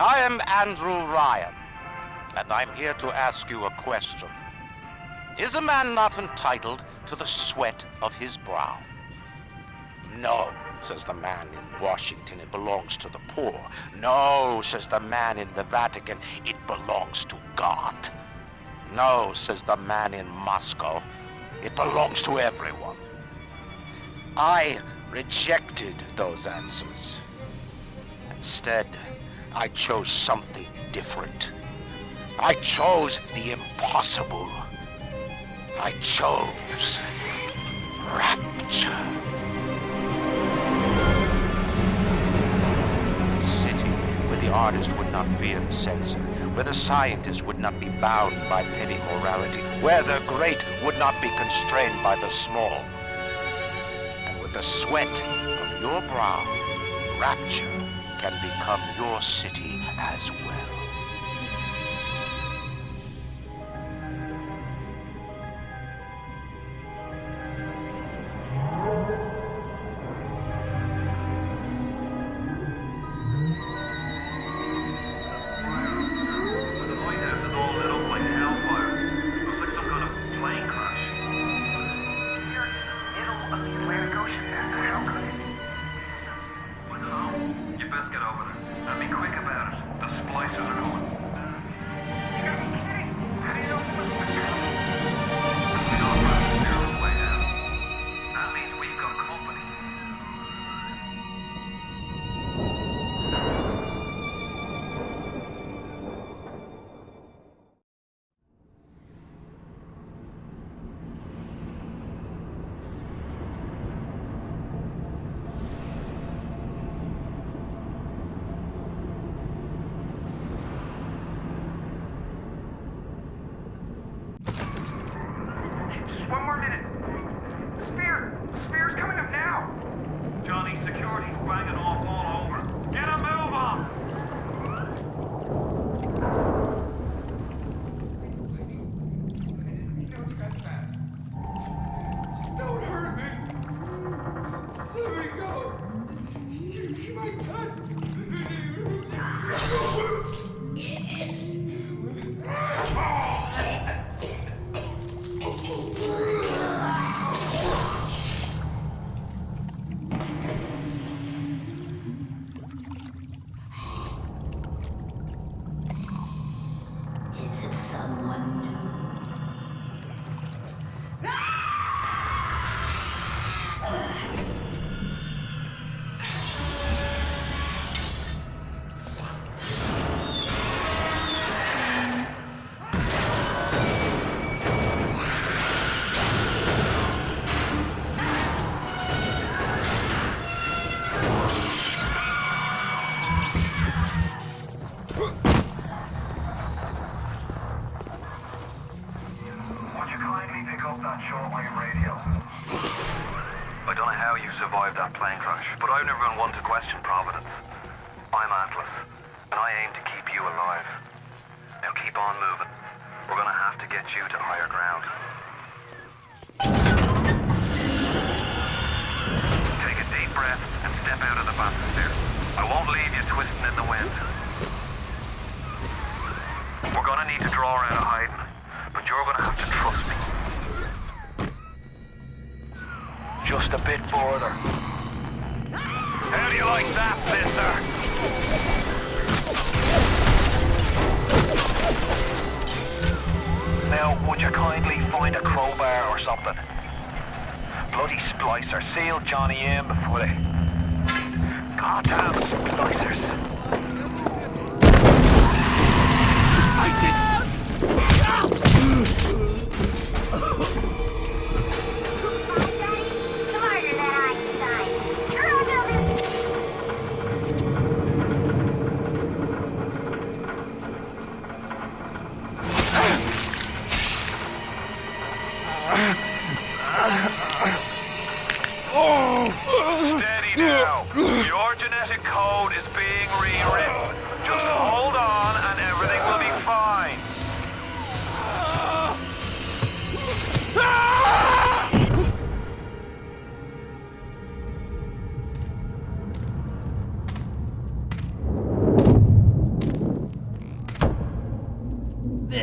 I am Andrew Ryan, and I'm here to ask you a question. Is a man not entitled to the sweat of his brow? No, says the man in Washington, it belongs to the poor. No, says the man in the Vatican, it belongs to God. No, says the man in Moscow, it belongs to everyone. I rejected those answers. Instead, I chose something different. I chose the impossible. I chose rapture. A city where the artist would not fear the censor, where the scientist would not be bound by petty morality, where the great would not be constrained by the small. And with the sweat of your brow, rapture can become your city as well.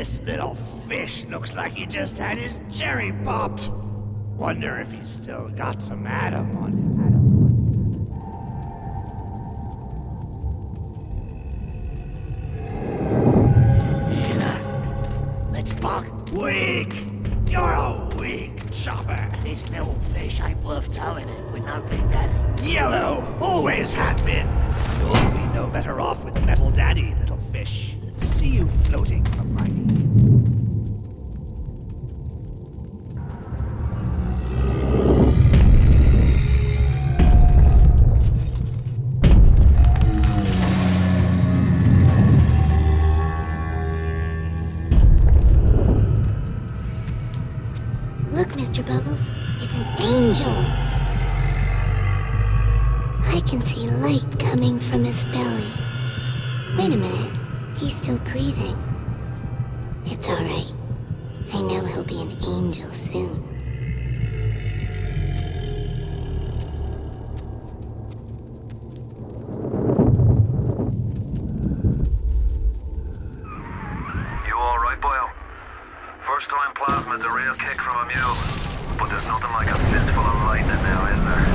This little fish looks like he just had his cherry popped. Wonder if he's still got some Adam on him. Let's buck. Weak! You're a weak chopper. This little fish ain't worth towing it with no big daddy. Yellow, always have been. You'll be no better off with a metal daddy, little fish. See you floating from my knee. Look, Mr. Bubbles, it's an angel. I can see light coming from his belly. Wait a minute, he's still breathing. It's all right. I know he'll be an angel soon. You all right, boyo? First time plasma's a real kick from a mule, but there's nothing like a fistful of lightning now, is there?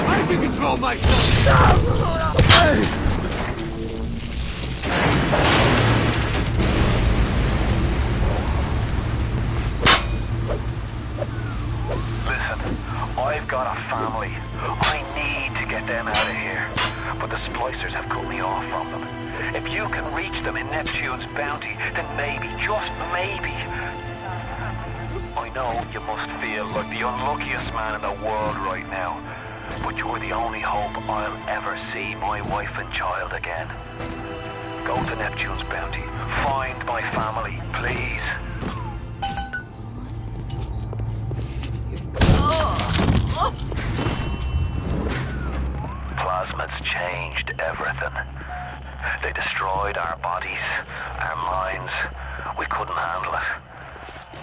I can control myself! Listen, I've got a family. I need to get them out of here. But the splicers have cut me off from them. If you can reach them in Neptune's bounty, then maybe, just maybe... I know you must feel like the unluckiest man in the world right now. But you're the only hope I'll ever see my wife and child again. Go to Neptune's bounty. Find my family, please. Plasma's changed everything. They destroyed our bodies, our minds. We couldn't handle it.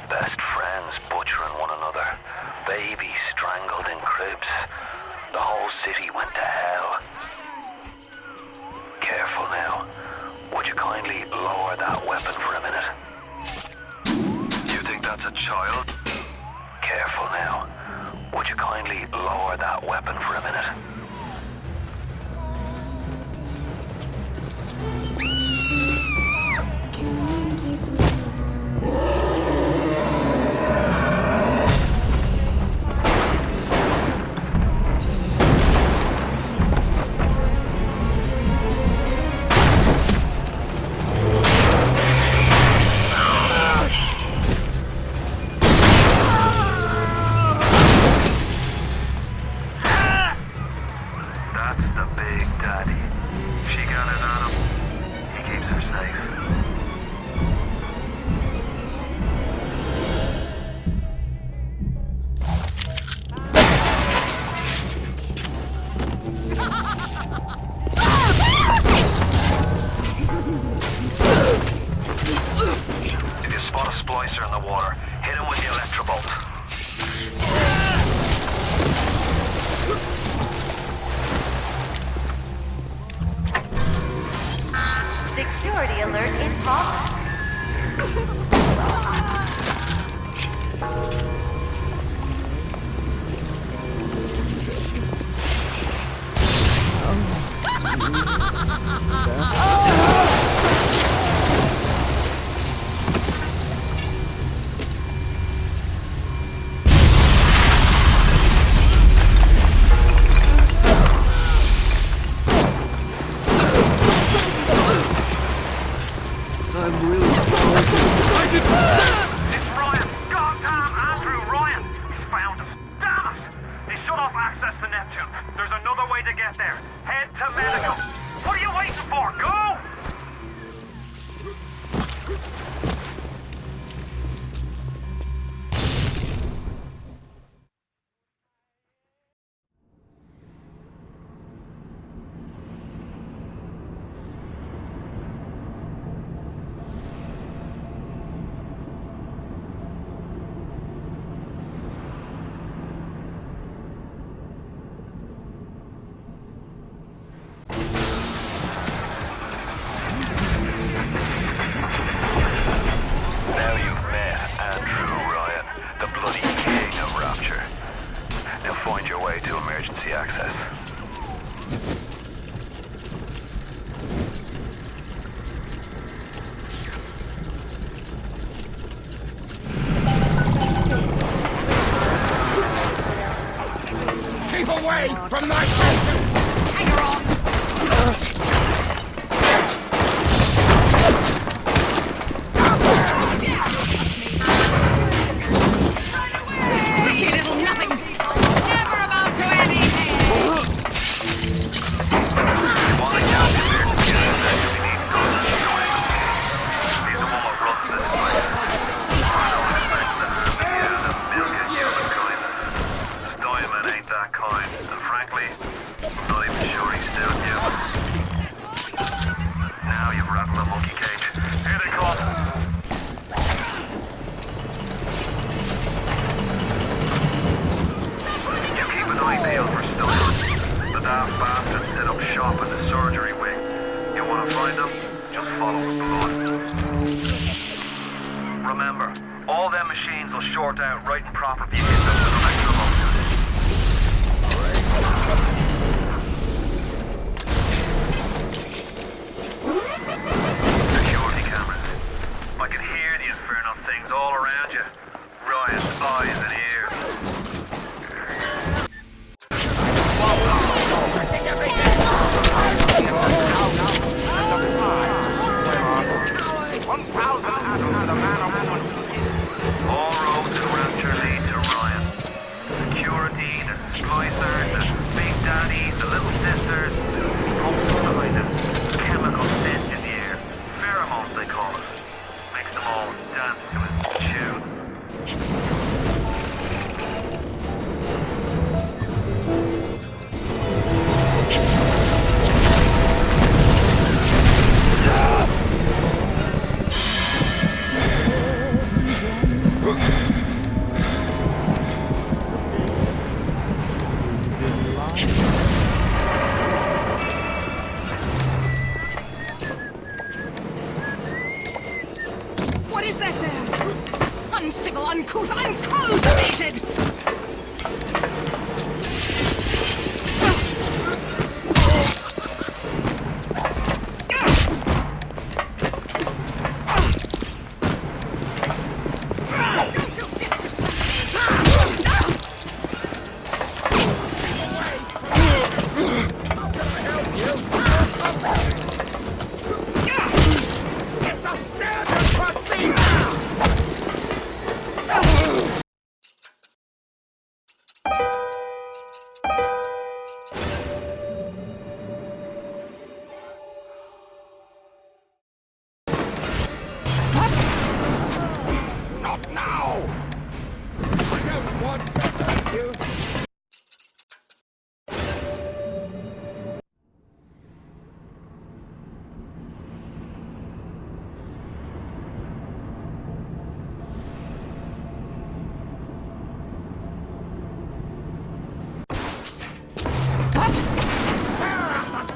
Best friends butchering one another. Babies strangled in cribs. The whole city went to hell. Careful now. Would you kindly lower that weapon for a minute? You think that's a child? Careful now. Would you kindly lower that weapon for a minute? Security alert in progress. I'm really sorry. I did... It's Ryan! Goddamn Andrew Ryan! get there. Head to medical. What are you waiting for? Go! Away from my station! Hang her on! Tricky little nothing! Never amount to anything! Remember, all them machines will short out right and proper if you hit them with electromotion. Security cameras. I can hear the infernal things all around you. Ryan's eyes and ears. All roads to Rapture lead to Ryan. Security, the splicers, the big daddies, the little sisters, all kind of chemical stench in the air. Pheromones they call it. Makes them all dance to his tune. What is that there? Uncivil, uncouth, uncultivated!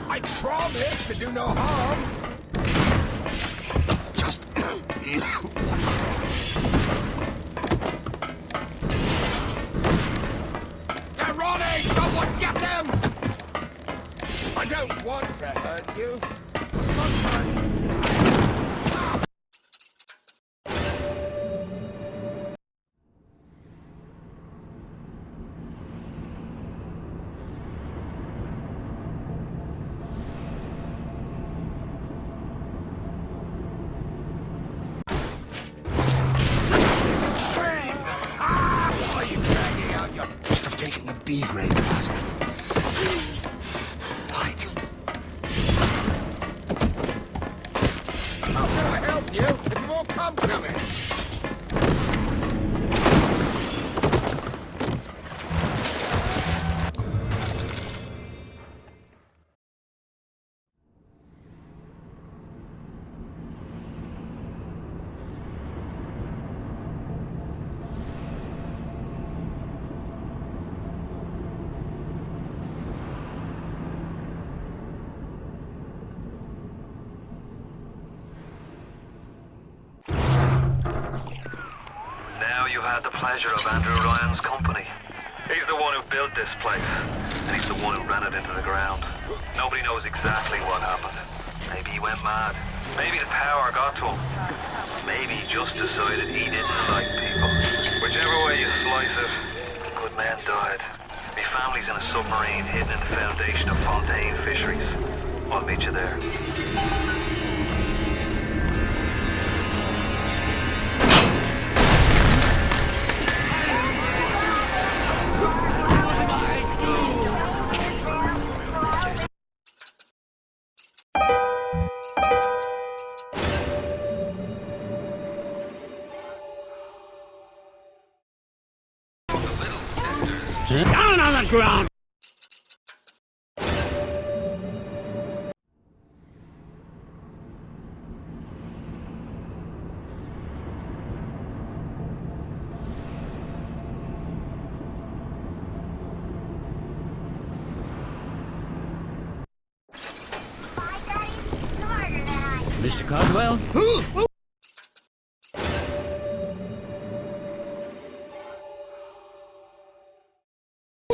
I promise to do no harm. Just... They're running! Someone get them! I don't want to hurt you. Sometimes... B-grade plasma. I'm coming! Now you had the pleasure of Andrew Ryan's company. He's the one who built this place, and he's the one who ran it into the ground. Nobody knows exactly what happened. Maybe he went mad. Maybe the power got to him. Maybe he just decided he didn't like people. Whichever way you slice it, good men died. My family's in a submarine hidden in the foundation of Fontaine Fisheries. I'll meet you there. Down on the ground! Mr. Caldwell?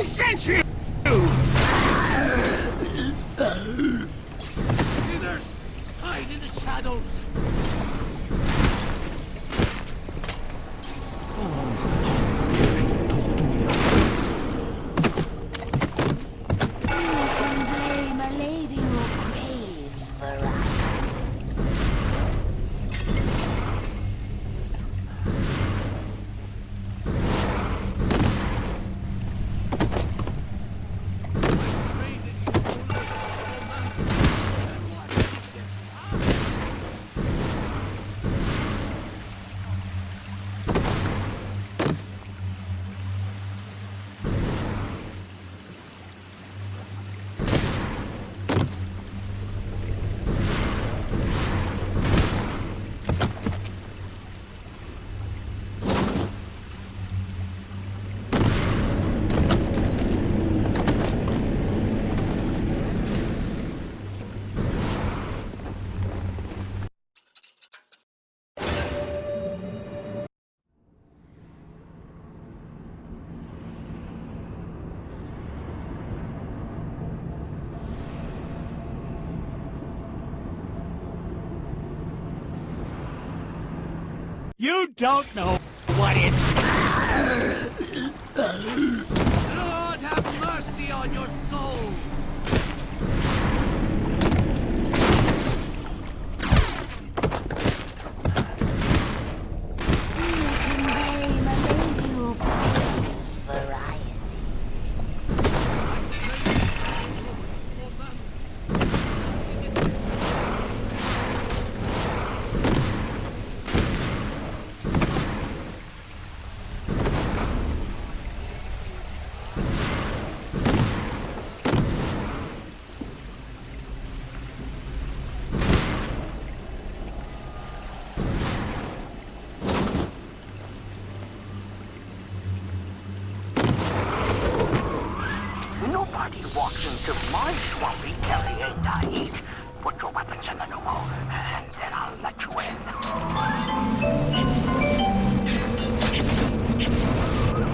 Sent you! Sinners! Hide in the shadows! Blame a lady who craves variety. You don't know what it's... Lord have mercy on your soul! Blame a lady who craves variety. Nobody walks into my swampy area to eat. Put your weapons in the pneumo, and then I'll let you in.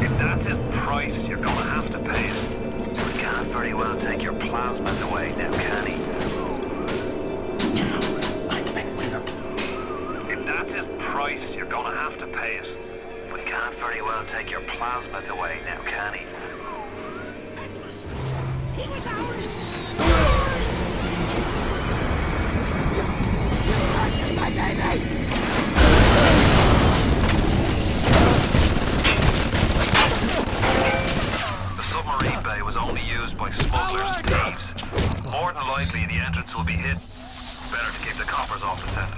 If that's his price, you're gonna have to pay it. We can't very well take your plasmas away now, can he? I'm back with her. If that's his price, you're gonna have to pay it. We can't very well take your plasmas away now, can he? It was ours! My baby! The submarine bay was only used by smugglers and thieves. More than likely, the entrance will be hidden. Better to keep the coppers off the scent.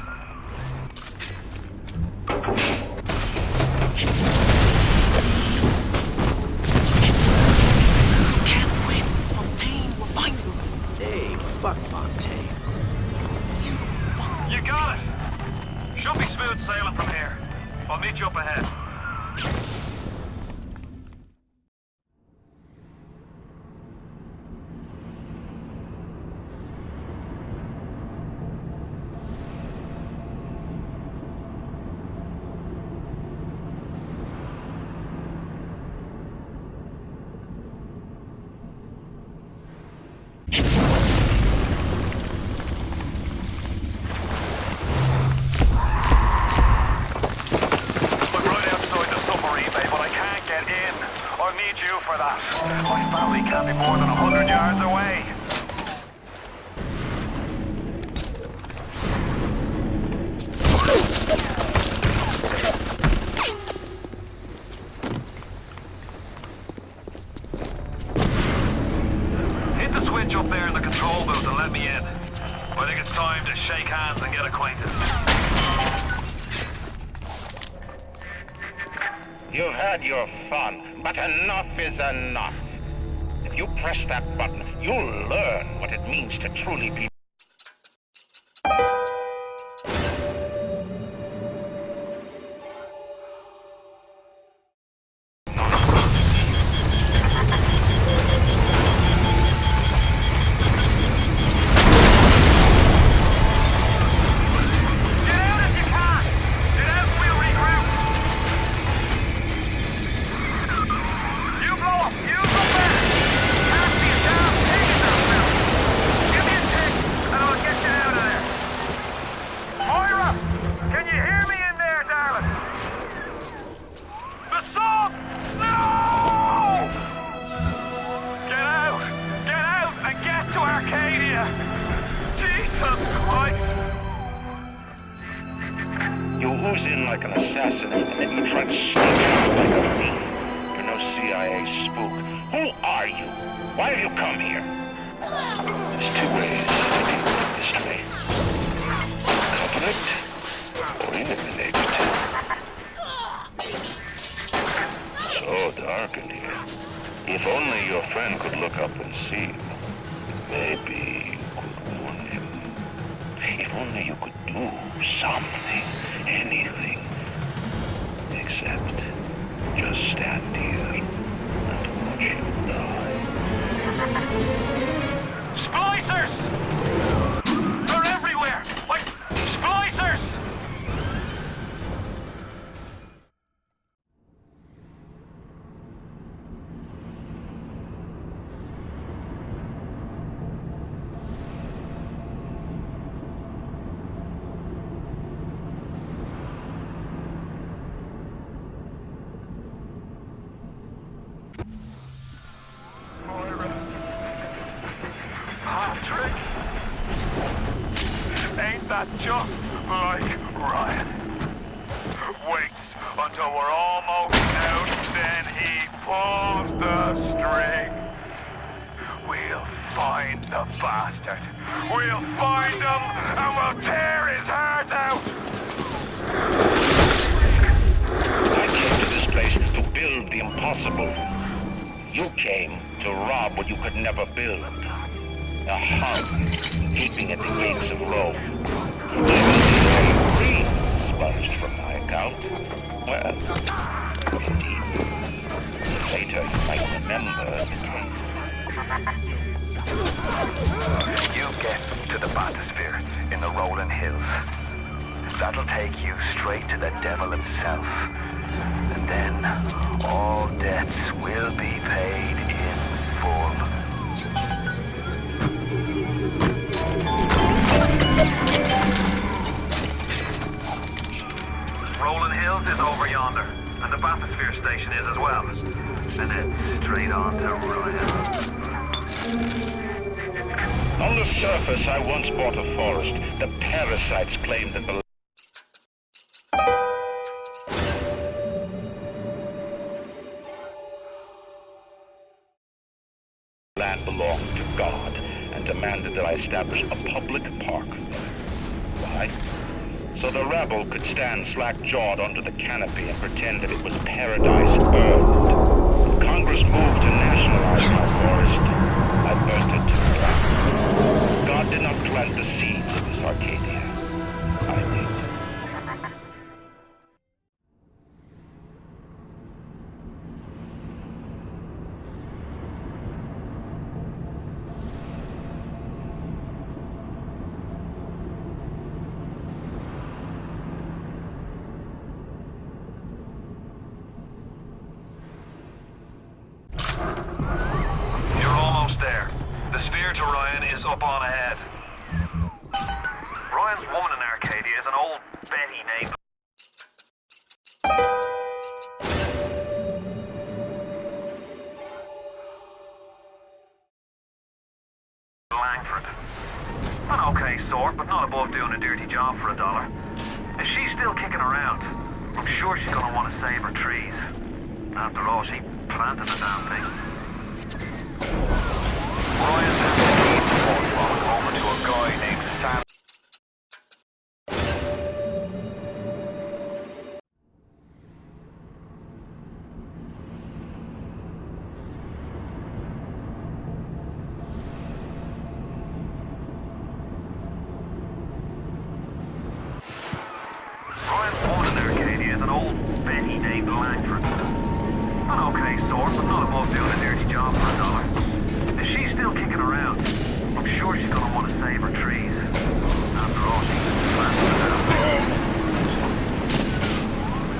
Hey, fuck Fontaine. You got it! Should be smooth sailing from here. I'll meet you up ahead. For that. My family can't be more than 100 yards away. Hit the switch up there in the control booth and let me in. I think it's time to shake hands and get acquainted. You've had your fun, but enough is enough. If you press that button, you'll learn what it means to truly be. You ooze in like an assassin, and then you try to sneak out like a thief. You're no CIA spook. Who are you? Why have you come here? There's two ways to deal with this way. Cover it, or eliminate it. So dark in here. If only your friend could look up and see. Maybe you could warn him. If only you could do something, anything, except just stand here and watch you die. Splicers! They're everywhere! Like, splicers! Patrick? Ain't that just like Ryan? Waits until we're almost out, then he pulls the string. We'll find the bastard. We'll find him and we'll tear his heart out. I came to this place to build the impossible. You came to rob what you could never build. A hub, gaping at the gates of Rome. Free sponged from my account. Well, indeed. Later you might remember the case. You get to the bathysphere in the rolling hills. That'll take you straight to the devil himself. And then all debts will be paid in full. Rolling Hills is over yonder, and the bathysphere station is as well. And then straight on to Royal. On the surface, I once bought a forest. The parasites claimed that the land belonged to God and demanded that I establish a public park. Why? so the rebel could stand slack-jawed under the canopy and pretend that it was paradise earned. Congress moved to nationalize my forest. I burnt it to the ground. God did not plant the seeds of this Arcadia. I did. You're almost there. The sphere to Ryan is up on ahead. Ryan's woman in Arcadia is an old Betty named Langford. An okay sort, but not above doing a dirty job for $1. If she's still kicking around, I'm sure she's gonna want to save her trees. After all, she planted the damn thing. Ryan's having a key report rolling over to a guy named Sam. Ryan's woman in Arcadia is an old Betty named Langford. An okay sort, but not above doing a dirty job for $1. If she's still kicking around, I'm sure she's gonna want to save her trees. After all, she planted the damn thing.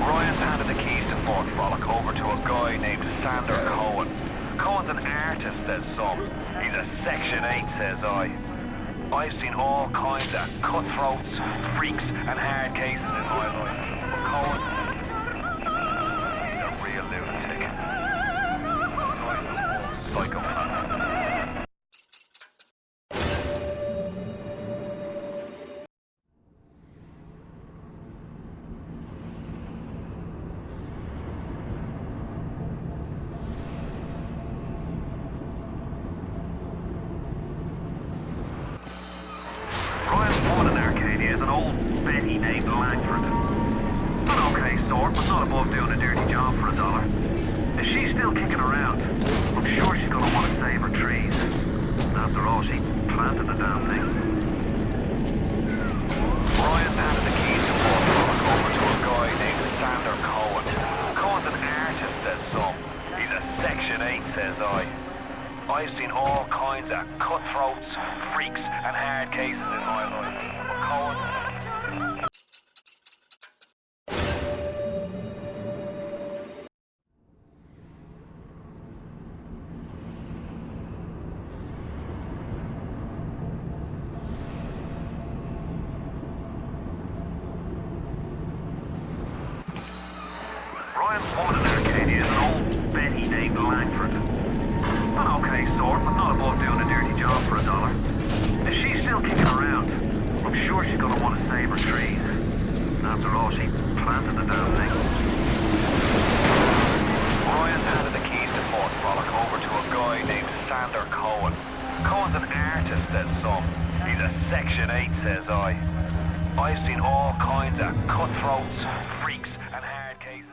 Ryan's handed the keys to Fort Frolic over to a guy named Sander Cohen. Cohen's an artist, says some. He's a Section 8, says I. I've seen all kinds of cutthroats, freaks, and hard cases in my life. But Cohen, he's a real lunatic. Psychopath. Ryan's woman in Arcadia is an old Betty named Langford. An okay sort, but not above doing a dirty job for $1. If she's still kicking around, I'm sure she's gonna want to save her trees. After all, she planted the damn thing. Ryan's handed the keys to Fort Frolic over to a guy named Sander Cohen. Cohen's an artist, says some. He's a Section 8, says I. I've seen all kinds of cutthroats, freaks, and hard cases in my life. But Cohen, Ryan's woman in Arcadia is an old Betty named Langford. An okay sort, but not above doing a dirty job for $1. If she's still kicking around, I'm sure she's gonna want to save her trees. After all, she planted the damn thing. Ryan's handed the keys to Fort Frolic over to a guy named Sander Cohen. Cohen's an artist, says some. He's a Section 8, says I. I've seen all kinds of cutthroats, freaks, and hard cases.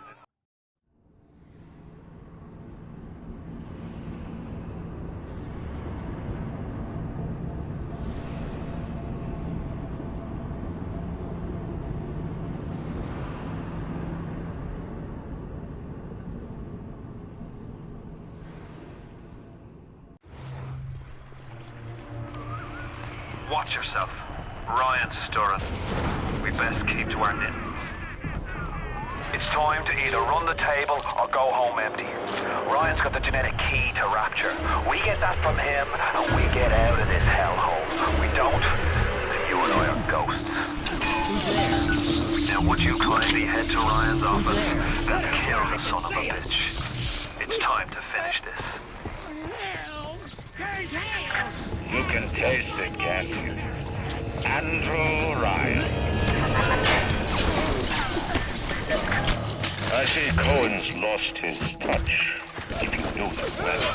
Watch yourself. Ryan's stirring. We best keep to our knitting. It's time to either run the table or go home empty. Ryan's got the genetic key to Rapture. We get that from him, and we get out of this hellhole. We don't, then you and I are ghosts. Now would you kindly head to Ryan's office and kill the son of a bitch? It's time to finish this. You can taste it, can't you? Andrew Ryan. I see Cohen's lost his touch. If you knew him better,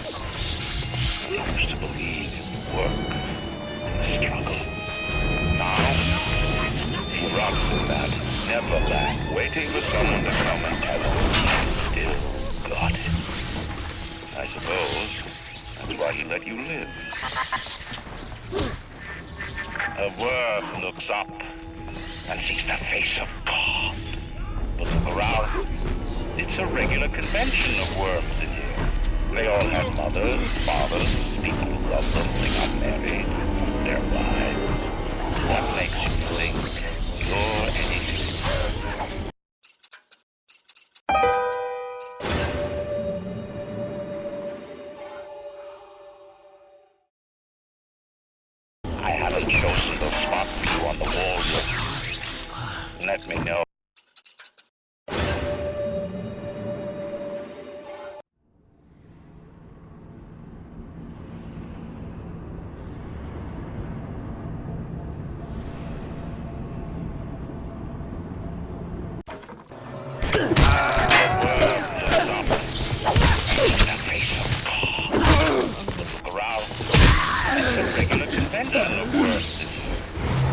you used to believe in work, in struggle. Now, he robs the man waiting for someone to come and tell him he still got it. I suppose that's why he let you live. A worm looks up and sees the face of God. But look around. It's a regular convention of worms in here. They all have mothers, fathers, people who love them, they got married, their lives. What makes you think you're anything? I haven't chosen the spot for you on the wall yet. Let me know.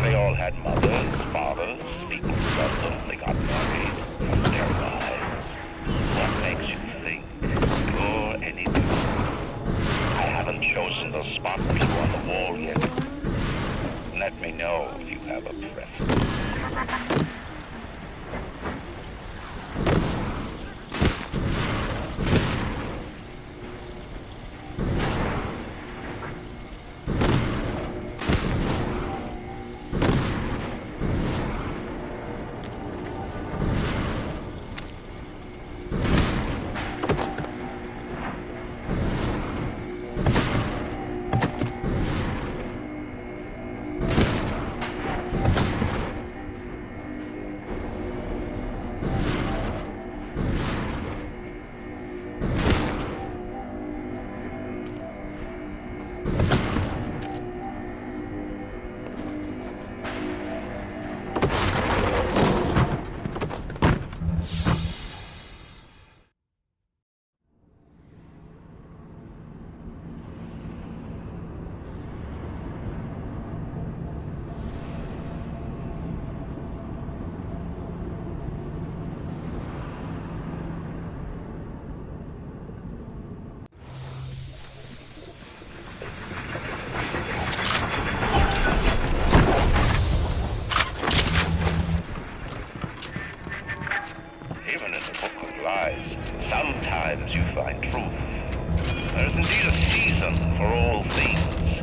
They all had mothers, fathers, people who loved them, they got married, their lives. What makes you think you're anything? I haven't chosen the spot for you on the wall yet. Let me know if you have a preference. Sometimes you find truth. There is indeed a season for all things.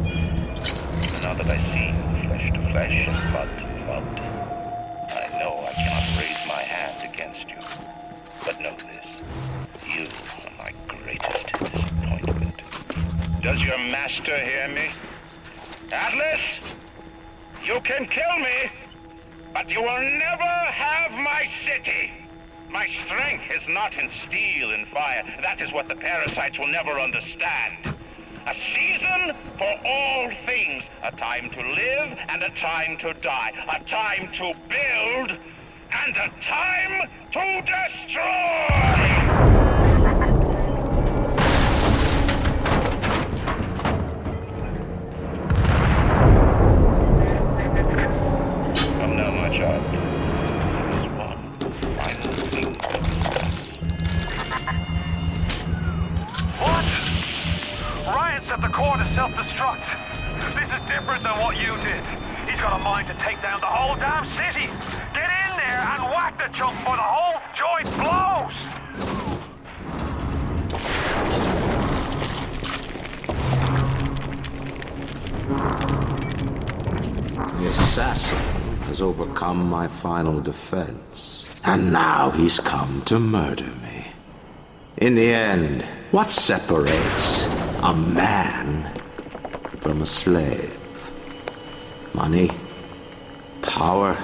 Now that I see you flesh to flesh and blood to blood, I know I cannot raise my hand against you. But know this, you are my greatest disappointment. Does your master hear me? Atlas, you can kill me, but you will never have my city. My strength is not in steel and fire. That is what the parasites will never understand. A season for all things. A time to live and a time to die. A time to build and a time to destroy! At the core to self-destruct. This is different than what you did. He's got a mind to take down the whole damn city. Get in there and whack the chunk before the whole joint blows. The assassin has overcome my final defense, and now he's come to murder me. In the end, what separates a man from a slave? Money? Power?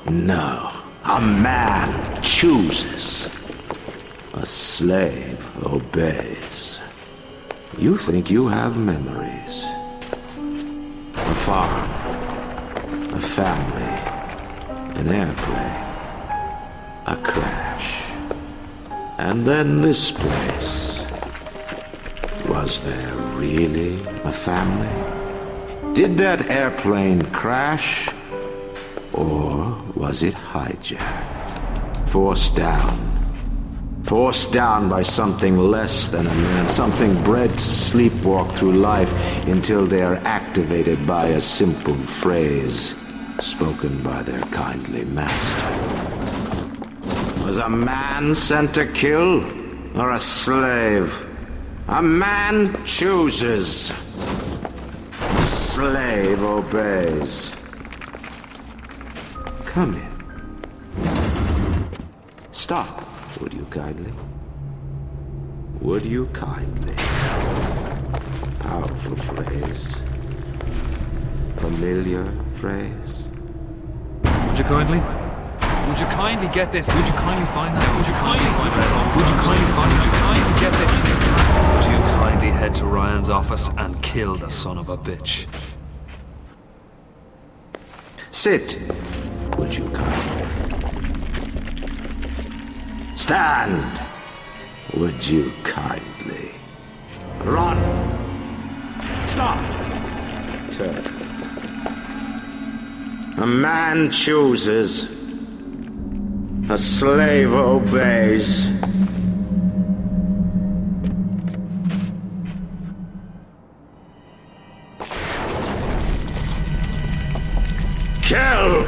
No. A man chooses. A slave obeys. You think you have memories. A farm. A family. An airplane. A crash. And then this place. Was there really a family? Did that airplane crash? Or was it hijacked? Forced down. Forced down by something less than a man, something bred to sleepwalk through life until they are activated by a simple phrase spoken by their kindly master. Was a man sent to kill, or a slave? A man chooses. A slave obeys. Come in. Stop, would you kindly? Would you kindly? Powerful phrase. Familiar phrase. Would you kindly? Would you kindly get this? Would you kindly find that? Would you kindly find it? Would you kindly find it? Would you kindly get this? Would you kindly head to Ryan's office and kill the son of a bitch? Sit, would you kindly? Stand, would you kindly? Run! Stop! Turn. A man chooses. A slave obeys. Kill!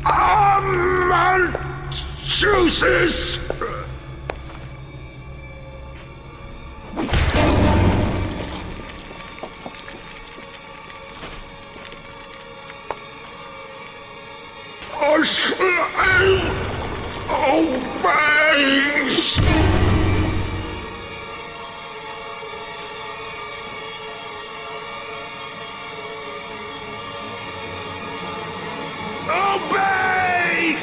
A man chooses! A slave obeys! Obey!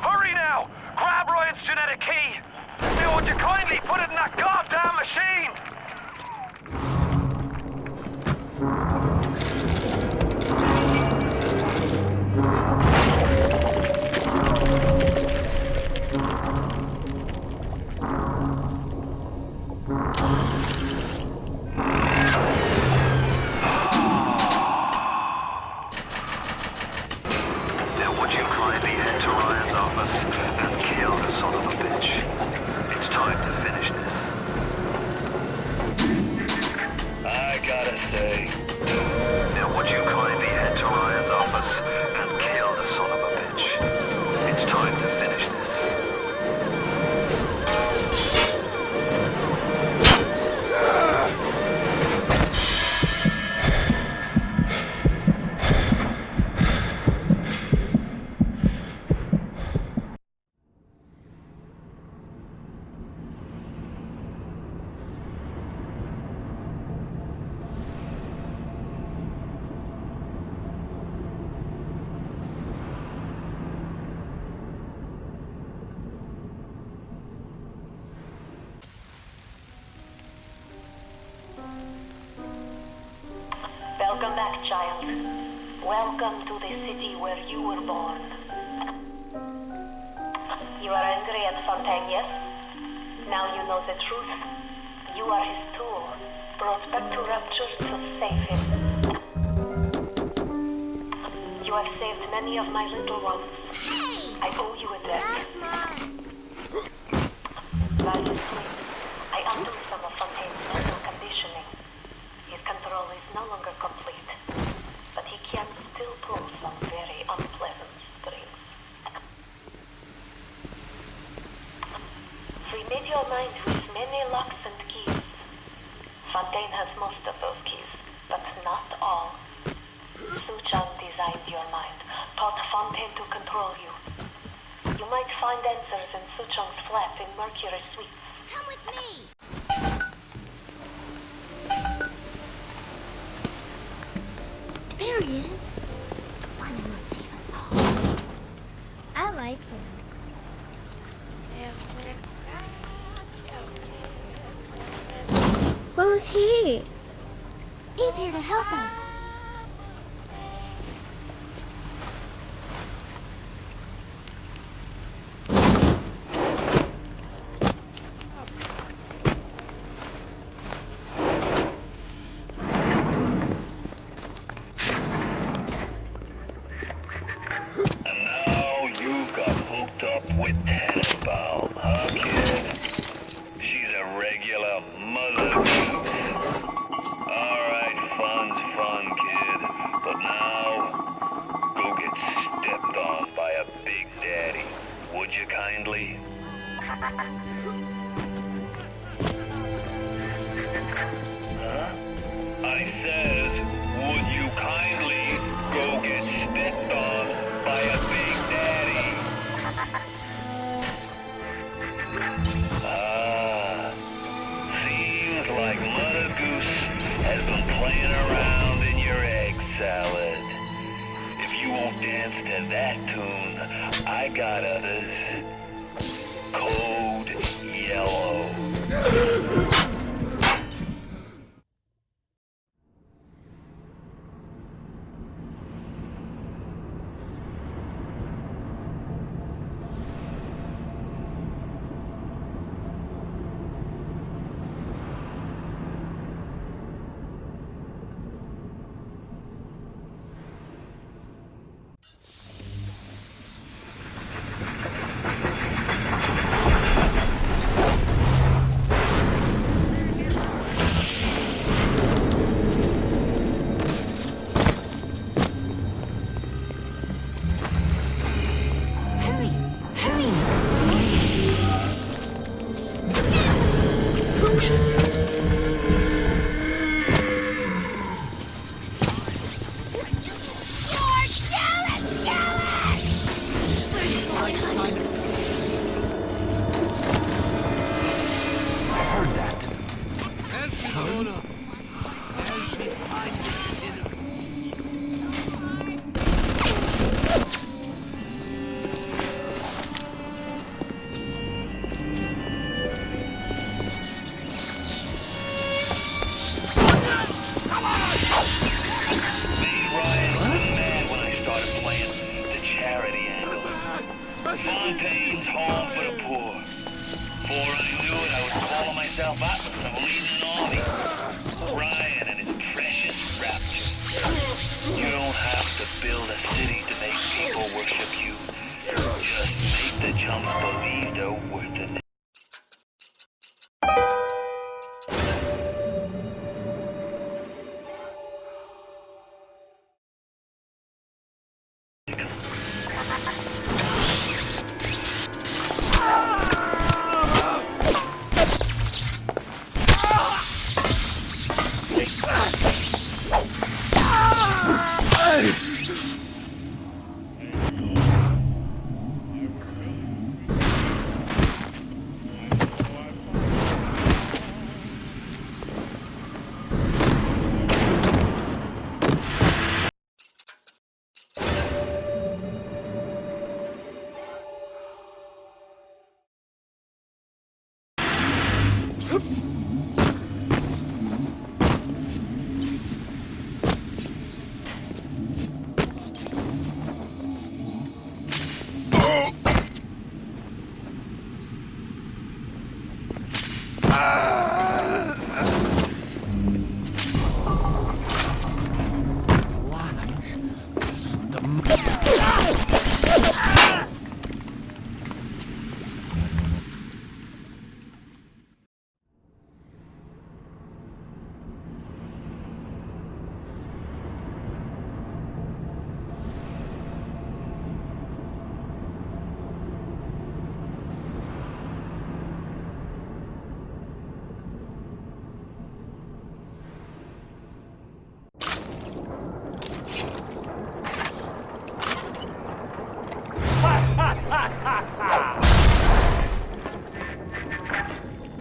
Hurry now! Grab Ryan's genetic key! Now, would you kindly put it in that goddamn machine? Now, would you kindly head to Ryan's office and kill the son of a bitch? It's time to finish this. I gotta say. Now, would you kindly head to Ryan's office and kill the son of a bitch? It's time to finish this. Welcome back, child. Welcome to the city where you were born. You are angry at Fontaine, yes? Now you know the truth. You are his tool, brought back to Rapture to save him. You have saved many of my little ones. I owe you a debt. While you sleep, I undo some of Fontaine's mental conditioning. His control is no longer complete, but he can still pull some very unpleasant strings. We made your mind with many locks and keys. Fontaine has most of those keys, but not all. Suchong designed your mind, taught Fontaine to control you. You might find answers in Suchong's flat in Mercury Suites. Come with me! There he is. One who will save us all. I like him. Who's he? He's here to help us. with Tenenbaum, huh, kid? She's a regular mother goose. Alright, fun's fun, kid. But now, go get stepped on by a big daddy. Would you kindly? Huh? I says, would you kindly go get stepped on by a big daddy? Seems like Mother Goose has been playing around in your egg salad. If you won't dance to that tune, I got others. Code Yellow. Fontaine's home for the poor. Before I knew it, I was calling myself up and leading an army. Ryan and his precious rapture. You don't have to build a city to make people worship you. Just make the chumps believe they're worth it.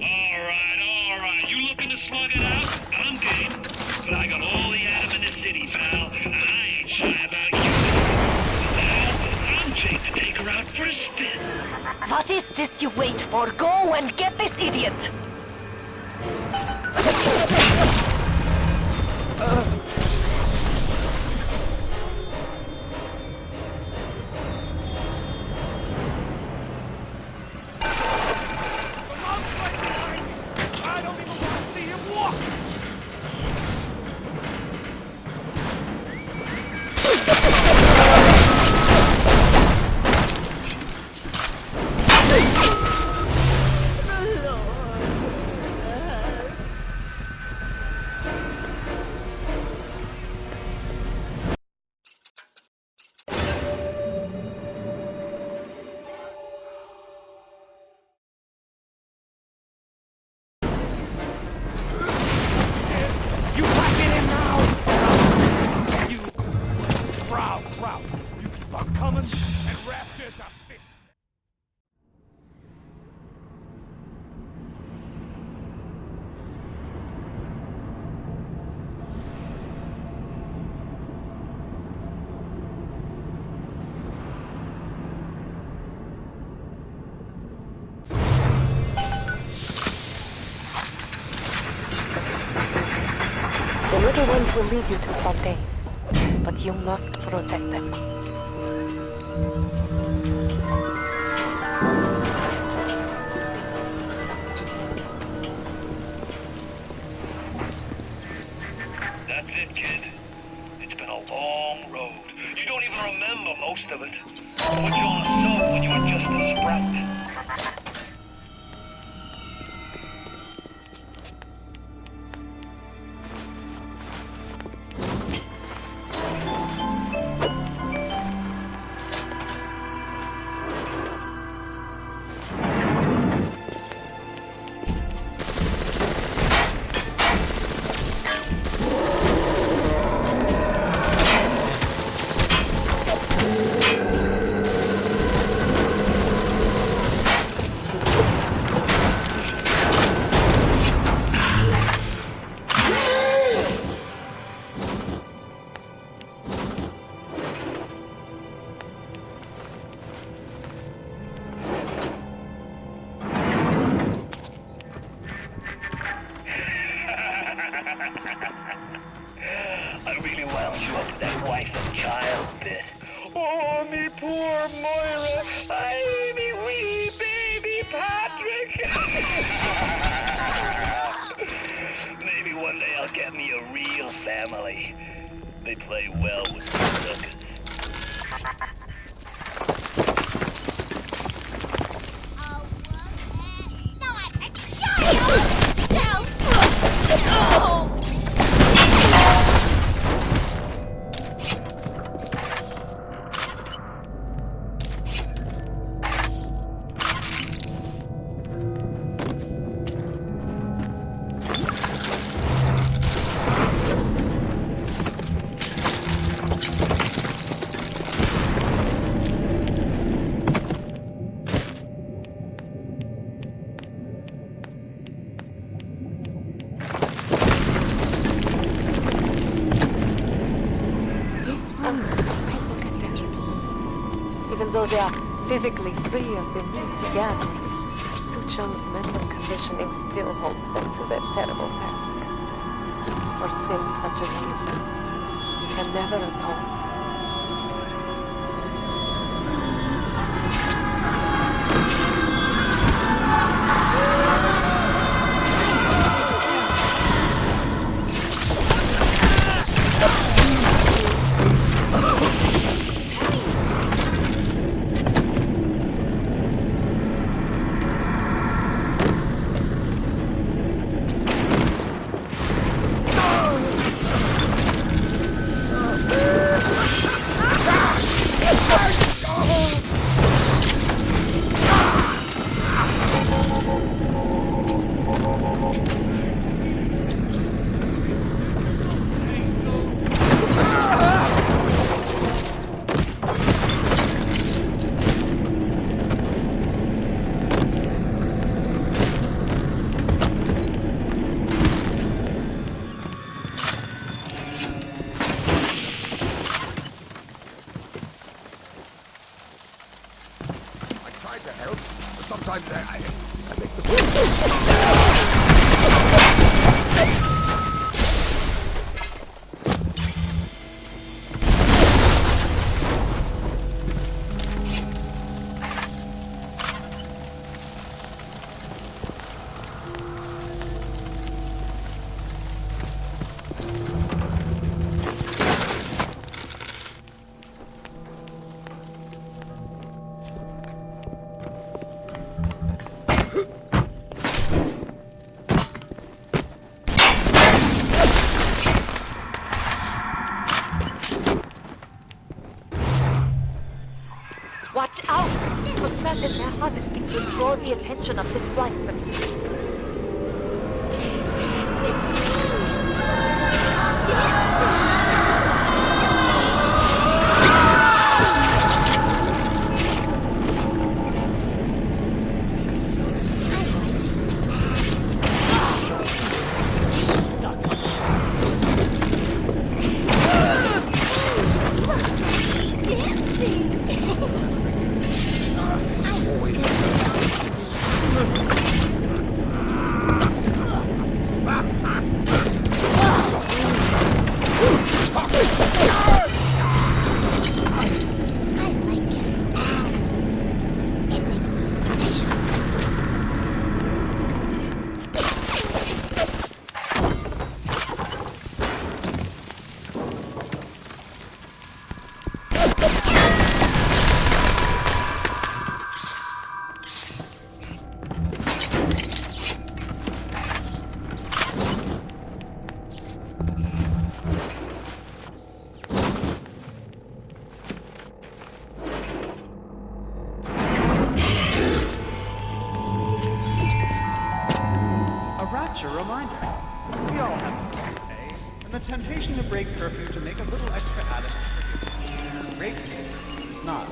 Alright, you looking to slug it out? I'm game. But I got all the atom in the city, pal, and I ain't shy about you. Now, I'm Jake to take her out for a spin. What is this you wait for? Go and get this idiot! shroud. You keep on coming, and Raptor's a fist. The little ones will lead you to Fontaine, but you must protect them. That's it, kid. It's been a long road. You don't even remember most of it. I put you on a sub when you were just a sprout. I really wound you up to that wife and child bit. Oh, me poor Moira. I me wee baby Patrick. Maybe one day I'll get me a real family. They play well with the suckers. Even though they are physically freer than you together, Suchong's mental conditioning still holds them to their terrible past. For sins such as these, he can never atone. Sometimes I make the Watch out! Protect their harvest will draw the attention of this flight from you. Dancing! temptation to break curfew to make a little extra added. Break not.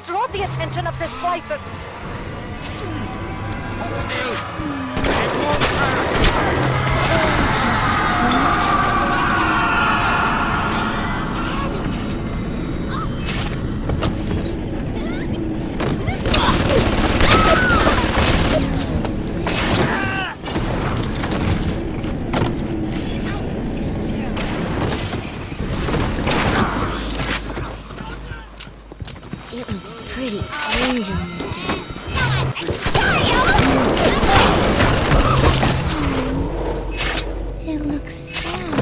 Draw the attention of the splicer. It was pretty angel, Mr. It looks sad.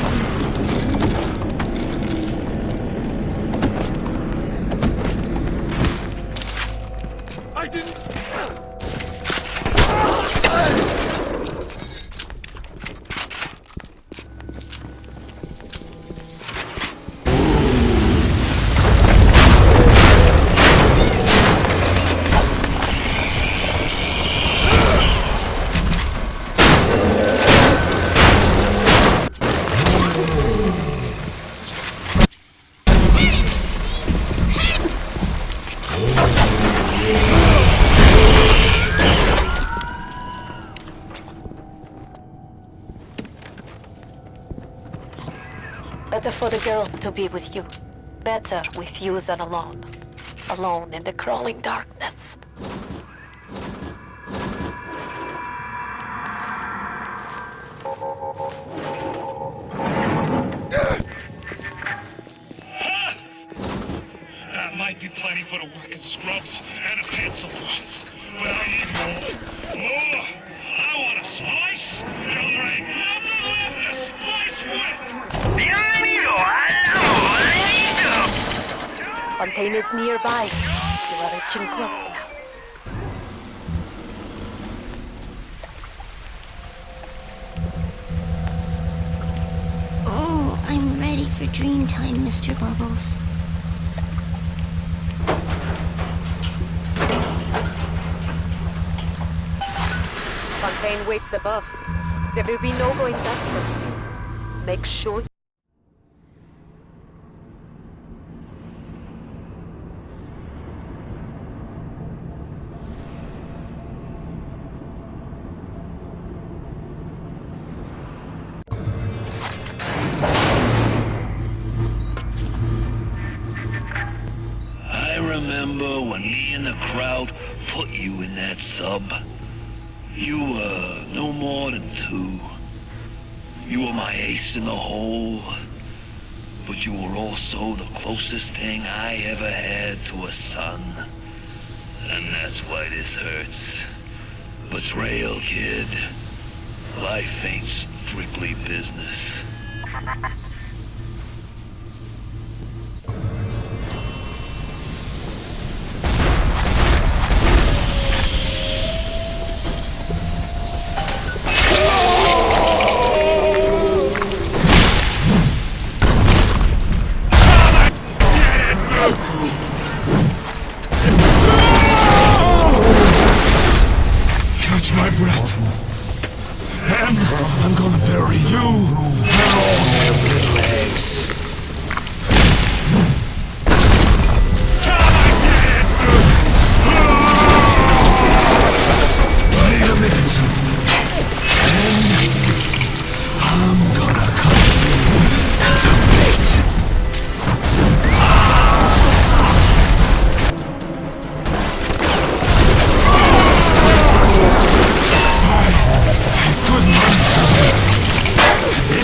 I didn't... Better for the girls to be with you. Better with you than alone. Alone in the crawling darkness. That might be plenty for the working scrubs and the pencil pushers. But I need more. More! I want a slice! There ain't nothing left to splice with! Fontaine is nearby. You are reaching close now. Oh, I'm ready for dream time, Mr. Bubbles. Fontaine waits above. There will be no going backwards. Make sure. I remember when me and the crowd put you in that sub. You were no more than 2. You were my ace in the hole, but you were also the closest thing I ever had to a son. And that's why this hurts. Betrayal, kid. Life ain't strictly business. Catch my breath. And I'm gonna bury you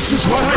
This is what I